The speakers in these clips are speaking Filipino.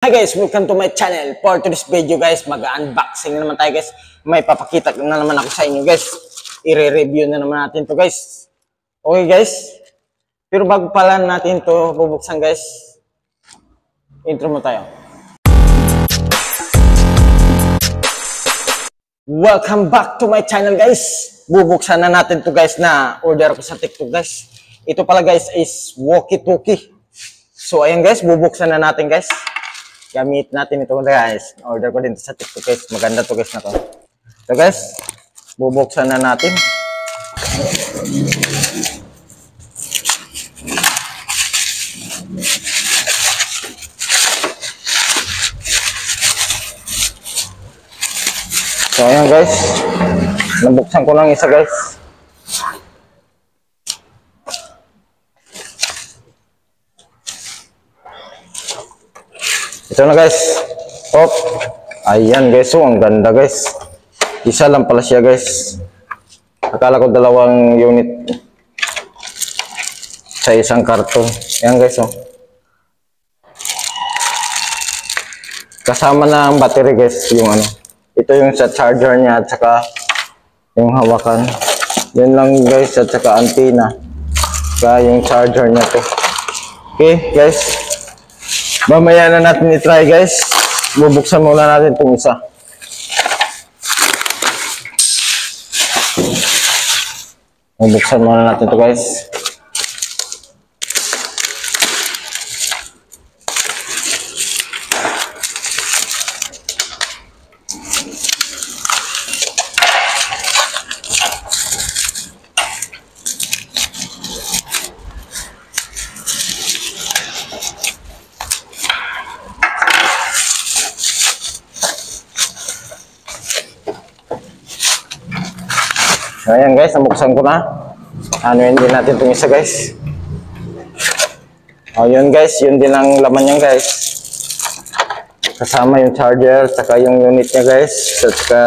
Hi guys, welcome to my channel. For today's video guys, mag-unboxing na naman tayo guys. May papakita na naman ako sa inyo guys. I-review na naman natin to guys. Okay guys. Pero bago pala natin to bubuksan guys, intro mo tayo. Welcome back to my channel guys. Bubuksan na natin to guys na order ko sa TikTok guys. Ito pala guys is walkie-talkie. So ayan guys, bubuksan na natin guys. Gamit natin ito guys. Order ko din sa TikTok guys. Maganda to guys na to. So guys, bubuksan na natin. So ayan guys. Nabuksan ko lang isa guys. Ito na guys. Oh. Ayan guys. Oh, ang ganda guys. Isa lang pala siya guys. Akala ko dalawang unit sa isang karton. Ayan guys. Oh. Kasama na ang battery guys. Yung ano. Ito yung sa charger niya at saka yung hawakan. Yan lang guys. At saka antenna. Saka yung charger niya to. Okay guys. Mamaya na natin i-try guys. Bubuksan muna natin itong isa. Bubuksan muna natin ito guys. Ayan guys, nabuksan ko na. Ano yun din natin itong isa guys. O yun guys, yun din ang laman niyan guys. Kasama yung charger, saka yung unit niya guys. At saka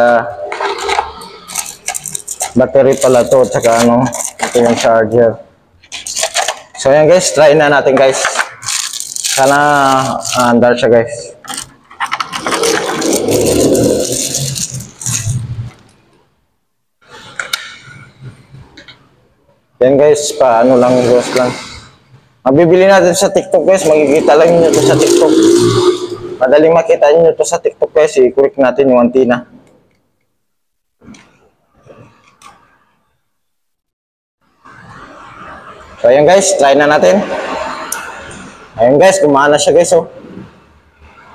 battery pala to, at saka ano, ito yung charger. So ayan guys, try na natin guys. Sana andar siya guys. Yan guys, paano lang guys lang. Mabibili natin sa TikTok guys, makikita lang niyo to sa TikTok. Madaling makita niyo to sa TikTok guys, i-click natin yung antenna. So ayan guys, try na natin. Ayan guys, gumana siya guys oh.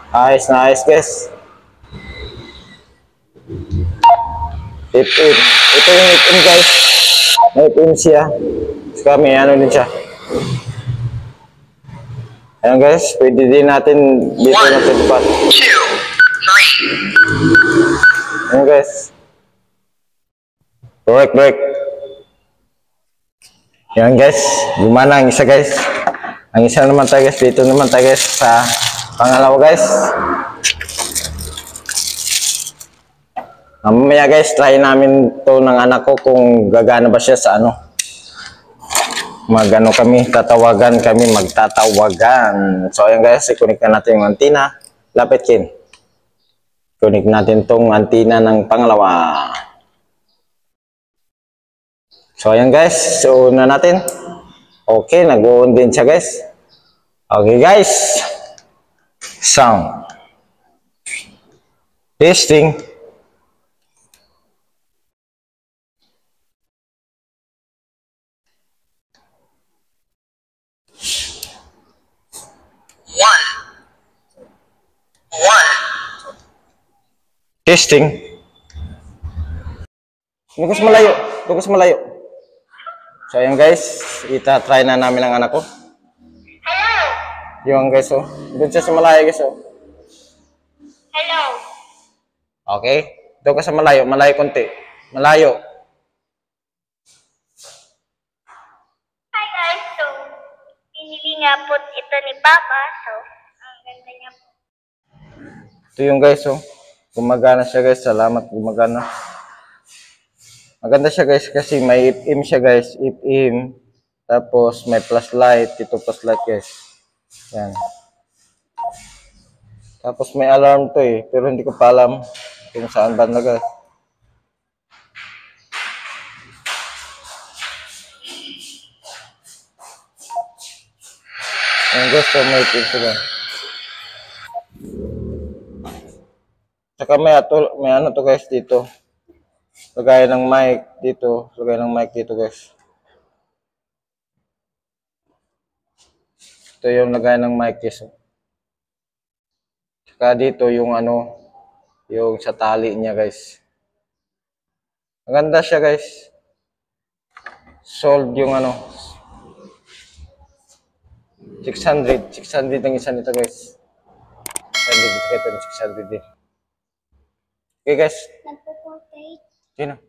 Ayos na ayos guys. Tip-in. Ito yung tip-in guys. May pin siya. Saka may ano din siya. Ayan guys, pwede din natin dito natin pat. 1, 2, 3. Ayan guys. Break. Ayan guys, gumana ang isa guys. Ang isa naman tayo guys, dito naman tayo guys sa pangalawa guys. Mamaya guys, try namin to ng anak ko kung gagana ba siya sa ano. Magano kami, magtatawagan. So ayan guys, i-connect na natin yung antenna. Lapit kin. Connect natin tong antenna ng pangalawa. So ayan guys, so na natin. Okay, nag-on din siya guys. Okay guys. Sound. Testing. Testing. Lukas malayo. So ayan guys, ita-try na namin ang anak ko. Hello. Yung guys oh. Doon siya sa malayo guys oh. Hello. Okay. Doon ka sa malayo konti. Malayo. Hi guys. So, pinili nga po ito ni Papa. So, ang ganda niya po. Ito yung guys oh. Gumagana siya guys. Salamat, gumagana. Maganda siya guys kasi may if-im siya guys. If-im. Tapos may flashlight. Ito flashlight guys. Yan. Tapos may alarm to eh, pero hindi ko pa alam kung saan banda guys. Ayan guys, so may pinto guys. Tsaka may ano to guys dito. Lagay ng mic dito, lagay ng mic dito guys. Ito yung lagay ng mic guys. Tsaka dito yung ano, yung sa tali niya guys. Maganda siya guys. Sold yung ano, 600 ang isa nito guys. 600 ito ng 600 din. Okay guys. Nagpo-portrait. Yun na.